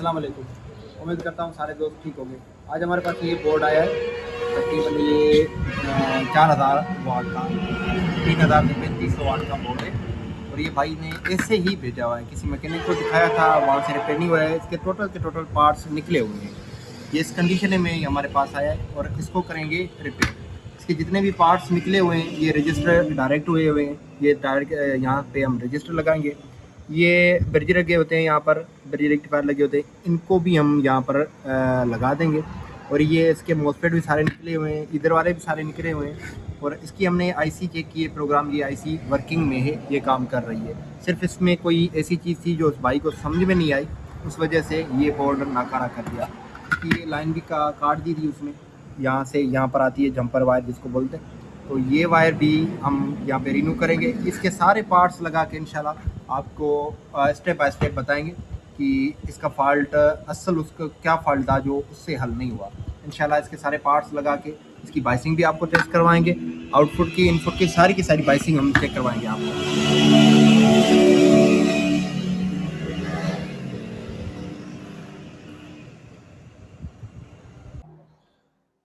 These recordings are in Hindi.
अस्सलाम वालेकुम। उम्मीद करता हूँ सारे दोस्त ठीक होंगे। आज हमारे पास ये बोर्ड आया है, तकरीबन ये 4000 वाट का, 3000 से 3500 वाट का बोर्ड है। और ये भाई ने ऐसे ही भेजा हुआ है, किसी मैकेनिक को दिखाया था, वहाँ से रिपेयर नहीं हुआ है। इसके टोटल के टोटल पार्ट्स निकले हुए हैं। ये इस कंडीशन में हमारे पास आया है और इसको करेंगे रिपेयर। इसके जितने भी पार्ट्स निकले हुए हैं ये रजिस्टर डायरेक्ट हुए हुए हैं। ये डायरेक्ट यहाँ पे हम रजिस्टर लगाएंगे। ये ब्रिज लगे होते हैं, यहाँ पर ब्रिज रेक्टिफायर लगे होते हैं, इनको भी हम यहाँ पर लगा देंगे। और ये इसके मॉसफेट भी सारे निकले हुए हैं, इधर वाले भी सारे निकले हुए हैं। और इसकी हमने आईसी चेक की है, प्रोग्राम ये आईसी वर्किंग में है, ये काम कर रही है। सिर्फ इसमें कोई ऐसी चीज़ थी जो उस भाई को समझ में नहीं आई, उस वजह से ये बोर्ड नाकारा कर दिया। ये लाइन भी काट दी थी उसने, यहाँ से यहाँ पर आती है जंपर वायर जिसको बोलते हैं। तो ये वायर भी हम यहाँ पे रिन्यू करेंगे। इसके सारे पार्ट्स लगा के इंशाल्लाह आपको स्टेप बाय स्टेप बताएंगे कि इसका फॉल्ट असल उसका क्या फॉल्ट था जो उससे हल नहीं हुआ। इंशाल्लाह इसके सारे पार्ट्स लगा के इसकी बाइसिंग भी आपको टेस्ट करवाएंगे। आउटपुट की इनपुट की सारी बाइसिंग हम चेक करवाएंगे आपको।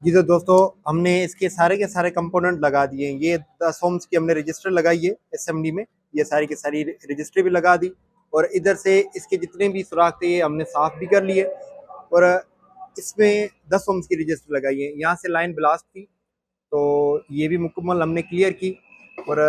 जी तो दोस्तों, हमने इसके सारे के सारे कंपोनेंट लगा दिए हैं। ये 10 ओम्स की हमने रजिस्टर लगाई है एसएमडी में, ये सारी की सारी रजिस्टर भी लगा दी। और इधर से इसके जितने भी सुराख थे ये हमने साफ भी कर लिए। और इसमें 10 ओम्स की रजिस्टर लगाई है। यहाँ से लाइन ब्लास्ट थी तो ये भी मुकम्मल हमने क्लियर की। और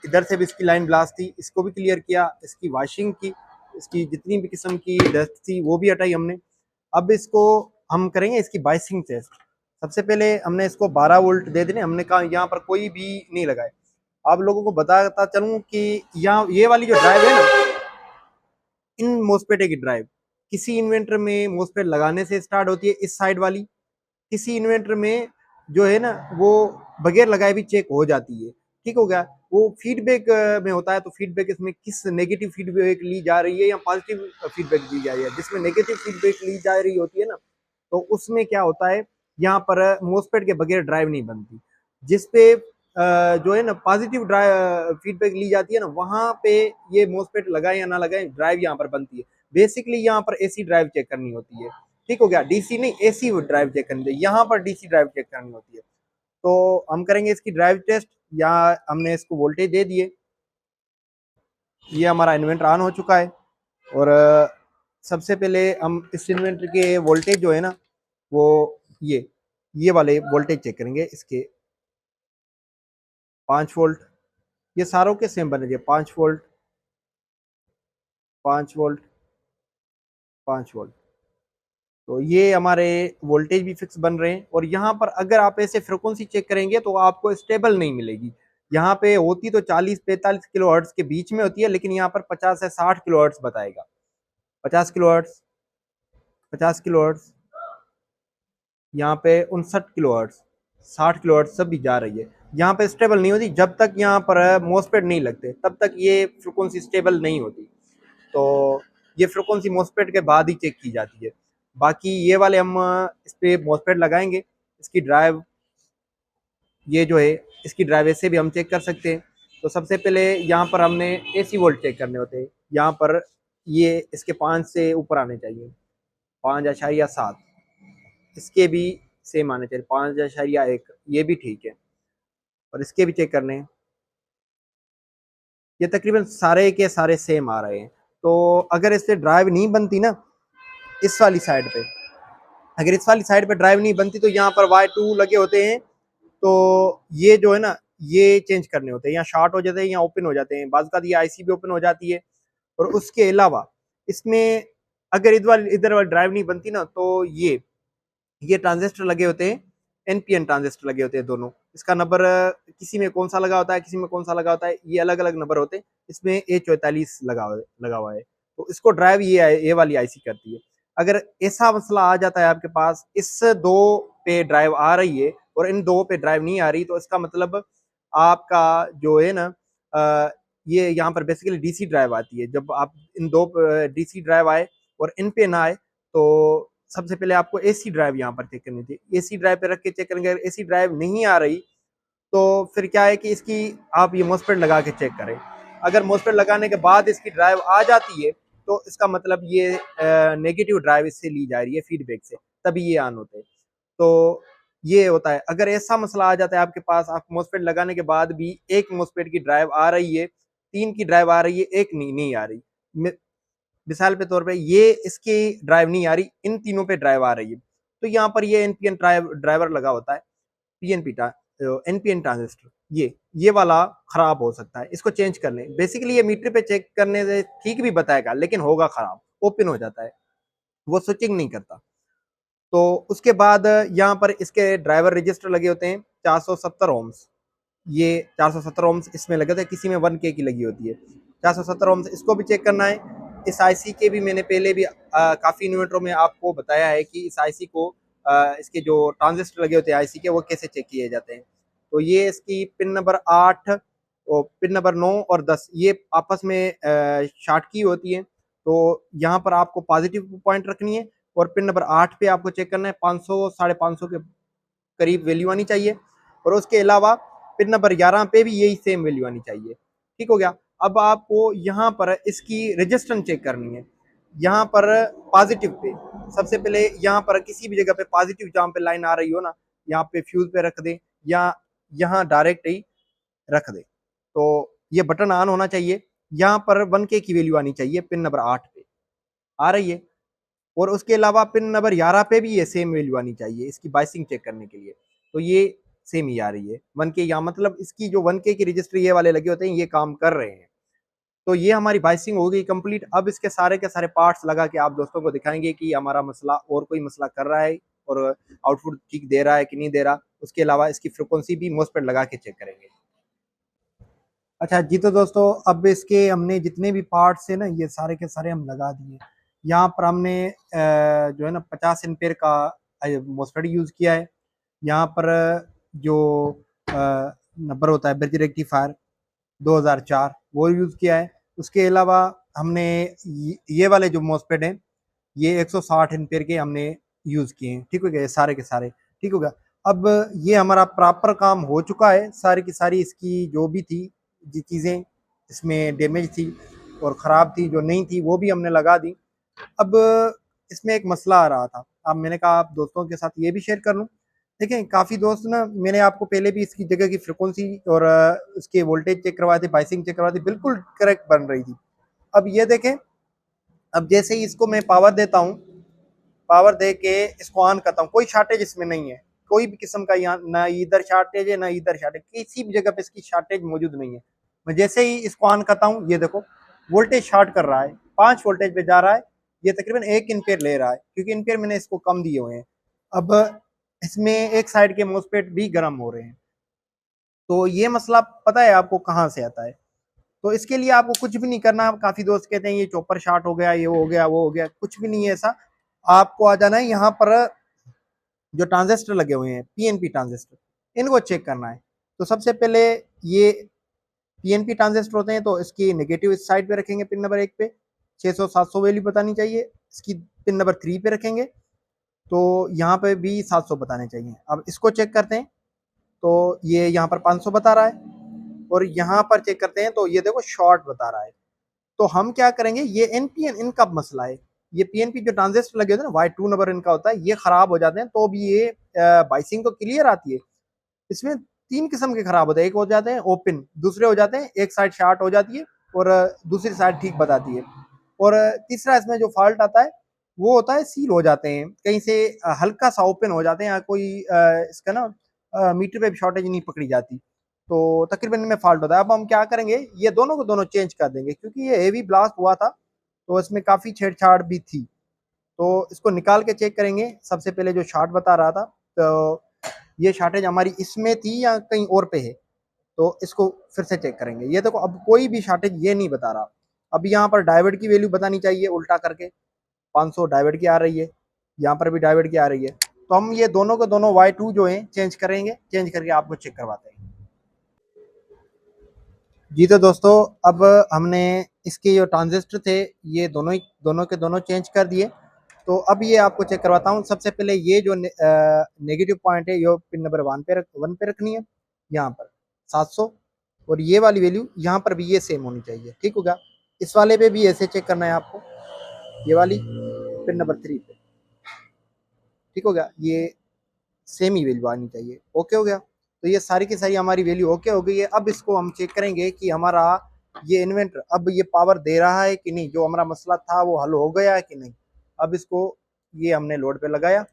इधर से भी इसकी लाइन ब्लास्ट थी, इसको भी क्लियर किया। इसकी वॉशिंग की, इसकी जितनी भी किस्म की डस्ट थी वो भी हटाई हमने। अब इसको हम करेंगे इसकी बाइसिंग टेस्ट। सबसे पहले हमने इसको 12 वोल्ट दे देने, हमने कहा यहाँ पर कोई भी नहीं लगाए। आप लोगों को बताता चलूं कि यहाँ ये वाली जो ड्राइव है ना, इन मोस्पेटे की ड्राइव किसी इन्वेंटर में मोस्पेट लगाने से स्टार्ट होती है, इस साइड वाली। किसी इन्वेंटर में जो है ना वो बगैर लगाए भी चेक हो जाती है। ठीक हो गया। वो फीडबैक में होता है, तो फीडबैक इसमें किस नेगेटिव फीडबैक ली जा रही है या पॉजिटिव फीडबैक दी जा रही है। जिसमें नेगेटिव फीडबैक ली जा रही होती है ना, तो उसमें क्या होता है, यहाँ पर मोस्पेट के बगैर ड्राइव नहीं बनती। जिसपे जो है ना पॉजिटिव ड्राइव फीडबैक ली जाती है ना, वहां पे ये मोस्पेट लगाए या ना लगाए ड्राइव यहाँ पर बनती है। बेसिकली यहाँ पर एसी ड्राइव चेक करनी होती है। ठीक हो गया। डीसी नहीं, एसी ड्राइव चेक करनी है, यहाँ पर डीसी ड्राइव चेक करनी होती है। तो हम करेंगे इसकी ड्राइव टेस्ट। या हमने इसको वोल्टेज दे दिए, ये हमारा इन्वर्टर ऑन हो चुका है। और सबसे पहले हम इस इन्वर्टर के वोल्टेज जो है ना वो ये वाले वोल्टेज चेक करेंगे। इसके 5 वोल्ट, ये सारों के सेम बने, 5 वोल्ट, 5 वोल्ट, 5 वोल्ट। तो ये हमारे वोल्टेज भी फिक्स बन रहे हैं। और यहाँ पर अगर आप ऐसे फ्रिक्वेंसी चेक करेंगे तो आपको स्टेबल नहीं मिलेगी। यहाँ पे होती तो 40-45 किलो हर्ट्ज के बीच में होती है, लेकिन यहाँ पर 50 से 60 किलो हर्ट्ज बताएगा। 50 किलो हर्ट्ज, 50 किलो हर्ट्ज, यहाँ पे 59 किलो हर्ट्ज, 60 किलो हर्ट्ज सब भी जा रही है। यहाँ पे स्टेबल नहीं होती जब तक यहाँ पर मोस्पेट नहीं लगते, तब तक ये फ्रिक्वेंसी स्टेबल नहीं होती। तो ये फ्रिक्वेंसी मोस्पेट के बाद ही चेक की जाती है। बाकी ये वाले हम इस पे मोस्पेट लगाएंगे। इसकी ड्राइव ये जो है, इसकी ड्राइव ऐसे भी हम चेक कर सकते हैं। तो सबसे पहले यहाँ पर हमने एसी वोल्ट चेक करने होते हैं। यहाँ पर ये इसके 5 से ऊपर आने चाहिए, 5.7। इसके भी सेम आने चाहिए, 5.1। ये भी ठीक है। और इसके भी चेक करने हैं, ये तकरीबन सारे के सारे सेम आ रहे हैं। तो अगर इससे ड्राइव नहीं बनती ना, इस वाली साइड पे, अगर इस वाली साइड पे ड्राइव नहीं बनती तो यहाँ पर Y2 लगे होते हैं। तो ये जो है ना ये चेंज करने होते हैं, यहाँ शॉर्ट हो जाते हैं या ओपन हो जाते हैं। बाज़ का ये आईसी भी ओपन हो जाती है। और उसके अलावा इसमें अगर इधर वाली ड्राइव नहीं बनती ना, तो ये ट्रांजिस्टर लगे होते हैं, एनपीएन ट्रांजिस्टर लगे होते हैं दोनों। इसका नंबर किसी में कौन सा लगा होता है, किसी में कौन सा लगा होता है, ये अलग अलग नंबर होते हैं। इसमें A44 लगा हुआ है। तो इसको ड्राइव ये वाली आईसी करती है। अगर ऐसा मसला आ जाता है आपके पास, इस 2 पे ड्राइव आ रही है और इन 2 पे ड्राइव नहीं आ रही, तो इसका मतलब आपका जो है ना ये यहाँ पर बेसिकली डीसी ड्राइव आती है। जब आप इन 2 डीसी ड्राइव आए और इन पे ना आए, तो सबसे पहले आपको एसी ड्राइव यहाँ पर चेक करनी थी। एसी ड्राइव पे रख के चेक करेंगे। अगर एसी ड्राइव नहीं आ रही तो फिर क्या है कि इसकी आप ये मोस्पेट लगा के चेक करें। अगर मोस्पेट लगाने के बाद इसकी ड्राइव आ जाती है तो इसका मतलब ये नेगेटिव ड्राइव इससे ली जा रही है फीडबैक से, तभी ये ऑन होते हैं। तो ये होता है। अगर ऐसा मसला आ जाता है आपके पास, आप मोसपेट लगाने के बाद भी एक मोसपेट की ड्राइव आ रही है, 3 की ड्राइव आ रही है, एक नहीं आ रही, मिसाल के तौर पे ये इसकी ड्राइव नहीं आ रही, इन तीनों पे ड्राइव आ रही है, तो यहाँ पर ये एनपीएन ड्राइवर लगा होता है, पीएनपी एनपीएन ट्रांजिस्टर, ये वाला खराब हो सकता है, इसको चेंज कर लें। बेसिकली ये मीटर पे चेक करने से ठीक भी बताएगा, लेकिन होगा खराब, ओपन हो जाता है, वो स्विचिंग नहीं करता। तो उसके बाद यहाँ पर इसके ड्राइवर रजिस्टर लगे होते हैं 470 ओम्स, ये 470 ओम्स इसमें लगे होते हैं, किसी में 1K की लगी होती है 470 ओम्स, इसको भी चेक करना है। इस आईसी के भी मैंने पहले भी काफ़ी इन्वर्टरों में आपको बताया है कि इस आईसी को इसके जो ट्रांजिस्टर लगे होते हैं आईसी के, वो कैसे चेक किए जाते हैं। तो ये इसकी पिन नंबर 8 और पिन नंबर 9 और 10 ये आपस में शॉर्ट की होती है, तो यहाँ पर आपको पॉजिटिव पॉइंट रखनी है, और पिन नंबर 8 पे आपको चेक करना है 500 550 के करीब वैल्यू आनी चाहिए, और उसके अलावा पिन नंबर 11 पे भी यही सेम वैल्यू आनी चाहिए। ठीक हो गया। अब आपको यहाँ पर इसकी रजिस्टेंस चेक करनी है, यहाँ पर पॉजिटिव पे सबसे पहले यहाँ पर किसी भी जगह पे पॉजिटिव जहाँ पे लाइन आ रही हो ना, यहाँ पे फ्यूज पे रख दे या यहाँ डायरेक्ट ही रख दे, तो ये बटन ऑन होना चाहिए। यहाँ पर 1K की वैल्यू आनी चाहिए पिन नंबर 8 पे, आ रही है, और उसके अलावा पिन नंबर 11 पे भी ये सेम वैल्यू आनी चाहिए इसकी बाइसिंग चेक करने के लिए, तो ये सेम ही आ रही है 1K, या मतलब इसकी जो 1K की रजिस्टर ये वाले लगे होते हैं ये काम कर रहे हैं। तो ये हमारी बाइसिंग हो गई कंप्लीट। अब इसके सारे के सारे पार्ट्स लगा के आप दोस्तों को दिखाएंगे कि हमारा मसला और कोई मसला कर रहा है और आउटपुट ठीक दे रहा है कि नहीं दे रहा। उसके अलावा इसकी फ्रिक्वेंसी भी मोसपेट लगा के चेक करेंगे। अच्छा जी, तो दोस्तों अब इसके हमने जितने भी पार्ट्स है ना ये सारे के सारे हम लगा दिए। यहाँ पर हमने जो है ना 50 एम्पेयर का मोसफेट यूज़ किया है। यहाँ पर जो नंबर होता है ब्रिज रेक्टिफायर 2004 वो यूज़ किया है। उसके अलावा हमने ये वाले जो मोसफेट हैं ये 160 एम्पेयर के हमने यूज़ किए हैं। ठीक हो गया, सारे के सारे ठीक हो गया। अब ये हमारा प्रॉपर काम हो चुका है, सारी की सारी इसकी जो भी थी जी चीज़ें इसमें डैमेज थी और ख़राब थी, जो नहीं थी वो भी हमने लगा दी। अब इसमें एक मसला आ रहा था, अब मैंने कहा आप दोस्तों के साथ ये भी शेयर कर लूँ। देखें काफ़ी दोस्त ना, मैंने आपको पहले भी इसकी जगह की फ्रिक्वेंसी और उसके वोल्टेज चेक करवाए थे, बाइसिंग चेक करवाए थे, बिल्कुल करेक्ट बन रही थी। अब ये देखें, अब जैसे ही इसको मैं पावर देता हूँ, पावर दे के इसको ऑन करता हूँ, कोई शॉर्टेज इसमें नहीं है, कोई भी किस्म का यहाँ ना इधर शॉर्टेज है ना इधर शॉर्टेज, किसी भी जगह पे इसकी शॉर्टेज मौजूद नहीं है। मैं जैसे ही इसको ऑन करता हूँ ये देखो वोल्टेज शॉर्ट कर रहा है, 5 वोल्टेज पे जा रहा है, ये तकरीबन 1 एम्पेयर ले रहा है, क्योंकि एम्पेयर मैंने इसको कम दिए हुए हैं। अब इसमें एक साइड के मोसपेट भी गर्म हो रहे हैं, तो ये मसला पता है आपको कहाँ से आता है। तो इसके लिए आपको कुछ भी नहीं करना। काफी दोस्त कहते हैं ये चॉपर शॉर्ट हो गया, ये हो गया वो हो गया, कुछ भी नहीं है ऐसा। आपको आ जाना है यहाँ पर, जो ट्रांजिस्टर लगे हुए हैं पीएनपी ट्रांजिस्टर, इनको चेक करना है। तो सबसे पहले ये पीएनपी ट्रांजिस्टर होते हैं, तो इसकी नेगेटिव इस साइड पे रखेंगे, पिन नंबर 1 पे 600-700 वैल्यू बतानी चाहिए। इसकी पिन नंबर 3 पे रखेंगे तो यहाँ पे भी 700 बताने चाहिए। अब इसको चेक करते हैं, तो ये यहाँ पर 500 बता रहा है, और यहाँ पर चेक करते हैं तो ये देखो शॉर्ट बता रहा है। तो हम क्या करेंगे, ये एनपीएन इनका मसला है। ये पीएनपी जो ट्रांजिस्टर लगे होते हैं ना, Y2 नंबर इनका होता है, ये खराब हो जाते हैं, तो भी ये बाइसिंग तो क्लियर आती है। इसमें 3 किस्म के खराब होते हैं, एक हो जाते हैं ओपन, दूसरे हो जाते हैं एक साइड शॉर्ट हो जाती है और दूसरी साइड ठीक बताती है, और तीसरा इसमें जो फॉल्ट आता है वो होता है सील हो जाते हैं, कहीं से हल्का सा ओपन हो जाते हैं, या कोई इसका ना मीटर पे भी शॉर्टेज नहीं पकड़ी जाती, तो तकरीबन इनमें फॉल्ट होता है। अब हम क्या करेंगे, ये दोनों को दोनों चेंज कर देंगे, क्योंकि ये हेवी ब्लास्ट हुआ था तो इसमें काफ़ी छेड़छाड़ भी थी। तो इसको निकाल के चेक करेंगे। सबसे पहले जो शॉर्ट बता रहा था, तो ये शॉर्टेज हमारी इसमें थी या कहीं और पे है, तो इसको फिर से चेक करेंगे। ये देखो अब कोई भी शॉर्टेज ये नहीं बता रहा। अब यहाँ पर डायोड की वैल्यू बतानी चाहिए उल्टा करके, 500 डायोड की आ रही है, यहाँ पर भी डायोड की आ रही है। तो हम ये दोनों को दोनों Y2 जो है चेंज करेंगे, चेंज करके आपको चेक करवाते हैं। जी तो दोस्तों, अब हमने इसके जो ट्रांजिस्टर थे ये दोनों के दोनों चेंज कर दिए। तो अब ये आपको चेक करवाता हूँ। सबसे पहले ये जो नेगेटिव पॉइंट है ये पिन नंबर 1 पे रखनी है, यहाँ पर 700, और ये वाली वैल्यू यहाँ पर भी ये सेम होनी चाहिए। ठीक होगा, इस वाले पे भी ऐसे चेक करना है आपको। ये वाली पिन नंबर 3 पे, ठीक हो गया। ये सेम ही वैल्यू आनी चाहिए। ओके हो गया। तो ये सारी की सारी हमारी वैल्यू ओके हो गई है। अब इसको हम चेक करेंगे कि हमारा ये इन्वेंटर अब ये पावर दे रहा है कि नहीं, जो हमारा मसला था वो हल हो गया है कि नहीं। अब इसको ये हमने लोड पे लगाया,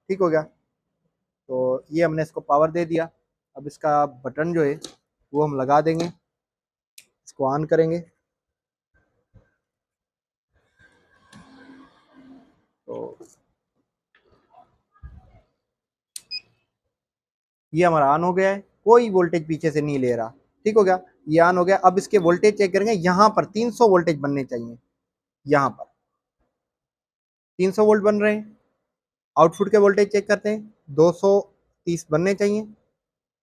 ठीक हो गया। तो ये हमने इसको पावर दे दिया। अब इसका बटन जो है वो हम लगा देंगे, इसको ऑन करेंगे। तो ये हमारा ऑन हो गया है, कोई वोल्टेज पीछे से नहीं ले रहा, ठीक हो गया। ये ऑन हो गया। अब इसके वोल्टेज चेक करेंगे, यहाँ पर 300 वोल्टेज बनने चाहिए। यहाँ पर 300 वोल्ट बन रहे हैं। आउटपुट के वोल्टेज चेक करते हैं, 230 बनने चाहिए।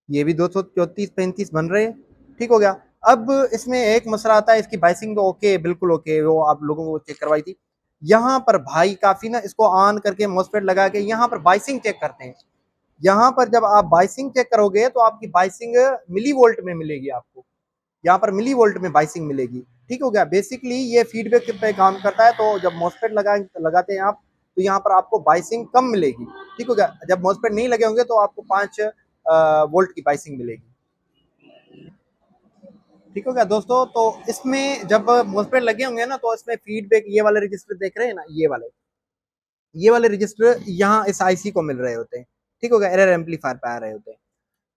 ये भी 234-35 बन रहे हैं, ठीक हो गया। अब इसमें एक मसला आता है, इसकी बाइसिंग तो ओके, बिल्कुल ओके, वो आप लोगों को चेक करवाई थी। यहाँ पर भाई काफी ना, इसको ऑन करके मॉसफेट लगा के यहाँ पर बाइसिंग चेक करते हैं। यहाँ पर जब आप बाइसिंग चेक करोगे तो आपकी बाइसिंग मिली वोल्ट में मिलेगी आपको, यहाँ पर मिली वोल्ट में बाइसिंग मिलेगी, ठीक हो गया। बेसिकली ये फीडबैक पे काम करता है। तो जब मॉसफेट लगाते हैं आप, तो यहाँ पर आपको बाइसिंग कम मिलेगी, ठीक हो गया। जब मॉसफेट नहीं लगे होंगे तो आपको 5 वोल्ट की बाइसिंग मिलेगी, ठीक हो गया दोस्तों। तो इसमें जब मॉसफेट लगे होंगे ना, तो इसमें फीडबैक, ये वाले रजिस्टर देख रहे हैं ना, ये वाले रजिस्टर यहाँ इस आईसी को मिल रहे होते हैं, ठीक हो गया। एरर एम्पलीफायर पे आ रहे होते हैं।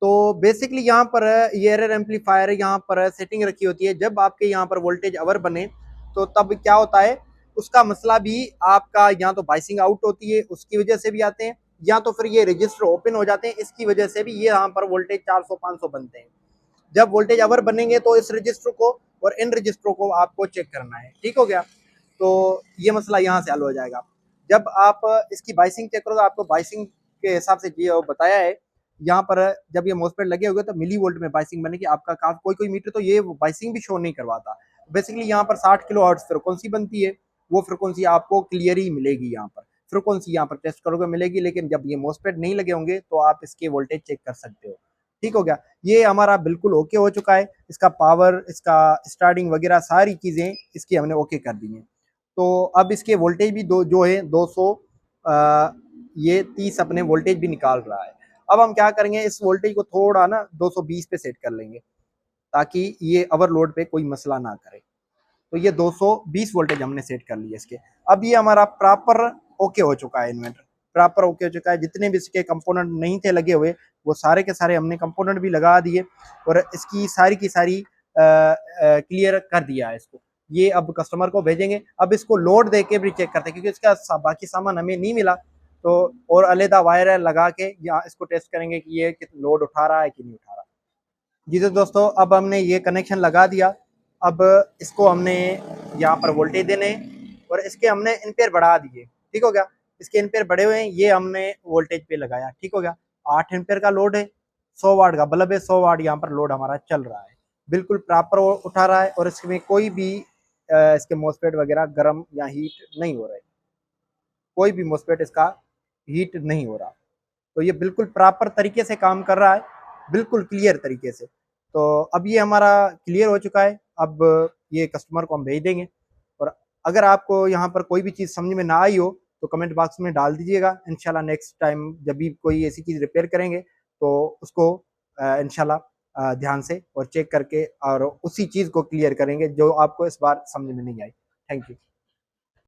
तो बेसिकली यहाँ पर ये एरर एम्पलीफायर यहाँ पर सेटिंग रखी होती है। जब आपके यहाँ पर वोल्टेज अवर बने तो तब क्या होता है, उसका मसला भी आपका यहाँ तो बाइसिंग आउट होती है, उसकी वजह से भी आते हैं, या तो फिर ये रजिस्टर ओपन हो जाते हैं, इसकी वजह से भी ये यहाँ पर वोल्टेज 400-500 बनते हैं। जब वोल्टेज अवर बनेंगे तो इस रजिस्टर को और इन रजिस्टरों को आपको चेक करना है, ठीक हो गया। तो ये मसला यहाँ से हल हो जाएगा। जब आप इसकी बाइसिंग चेक करोगे, आपको बाइसिंग के हिसाब से ये बताया है, यहाँ पर जब ये मॉसफेट लगे हुए तो मिली वोल्ट में बाइसिंग बनेगी। आपका कोई मीटर तो ये बाइसिंग भी शो नहीं करवाता। बेसिकली यहाँ पर 60 किलो हर्ट्ज फ्रिक्वेंसी बनती है, वो फ्रिक्वेंसी आपको क्लियर ही मिलेगी। यहाँ पर फ्रिक्वेंसी यहाँ पर टेस्ट करोगे मिलेगी, लेकिन जब ये मॉसफेट नहीं लगे होंगे तो आप इसके वोल्टेज चेक कर सकते हो, ठीक हो गया। ये हमारा बिल्कुल ओके हो चुका है। इसका पावर, इसका स्टार्टिंग वगैरह सारी चीजें इसकी हमने ओके कर दी हैं। तो अब इसके वोल्टेज भी जो है 200 ये 30 अपने वोल्टेज भी निकाल रहा है। अब हम क्या करेंगे, इस वोल्टेज को थोड़ा ना 220 पे सेट कर लेंगे, ताकि ये ओवरलोड पे कोई मसला ना करे। तो ये 220 वोल्टेज हमने सेट कर लिया इसके। अब ये हमारा प्रॉपर ओके हो चुका है, इन्वर्टर प्रॉपर ओके हो चुका है। जितने भी इसके कंपोनेंट नहीं थे लगे हुए, वो सारे के सारे हमने कंपोनेंट भी लगा दिए और इसकी सारी की सारी क्लियर कर दिया है इसको। ये अब कस्टमर को भेजेंगे। अब इसको लोड दे के भी चेक करते हैं, क्योंकि इसका बाकी सामान हमें नहीं मिला। तो और अलहदा वायर लगा के या इसको टेस्ट करेंगे कि ये लोड उठा रहा है कि नहीं उठा रहा। जी तो दोस्तों, अब हमने ये कनेक्शन लगा दिया। अब इसको हमने यहाँ पर वोल्टेज देने और इसके हमने एम्पेयर बढ़ा दिए, ठीक हो गया। इसके एम्पेयर बढ़े हुए हैं, ये हमने वोल्टेज पे लगाया, ठीक हो गया। 8 एम्पेयर का लोड है, 100 वाट का बल्ब है, 100 वाट यहाँ पर लोड हमारा चल रहा है, बिल्कुल प्रॉपर उठा रहा है। और इसमें कोई भी इसके मॉसफेट वगैरह गर्म या हीट नहीं हो रहे, कोई भी मॉसफेट इसका हीट नहीं हो रहा। तो ये बिल्कुल प्रॉपर तरीके से काम कर रहा है, बिल्कुल क्लियर तरीके से। तो अब ये हमारा क्लियर हो चुका है। अब ये कस्टमर को हम भेज देंगे। और अगर आपको यहाँ पर कोई भी चीज़ समझ में ना आई हो तो कमेंट बॉक्स में डाल दीजिएगा। इंशाल्लाह नेक्स्ट टाइम जब भी कोई ऐसी चीज़ रिपेयर करेंगे तो उसको इंशाल्लाह ध्यान से और चेक करके और उसी चीज़ को क्लियर करेंगे जो आपको इस बार समझ में नहीं आई। Thank you.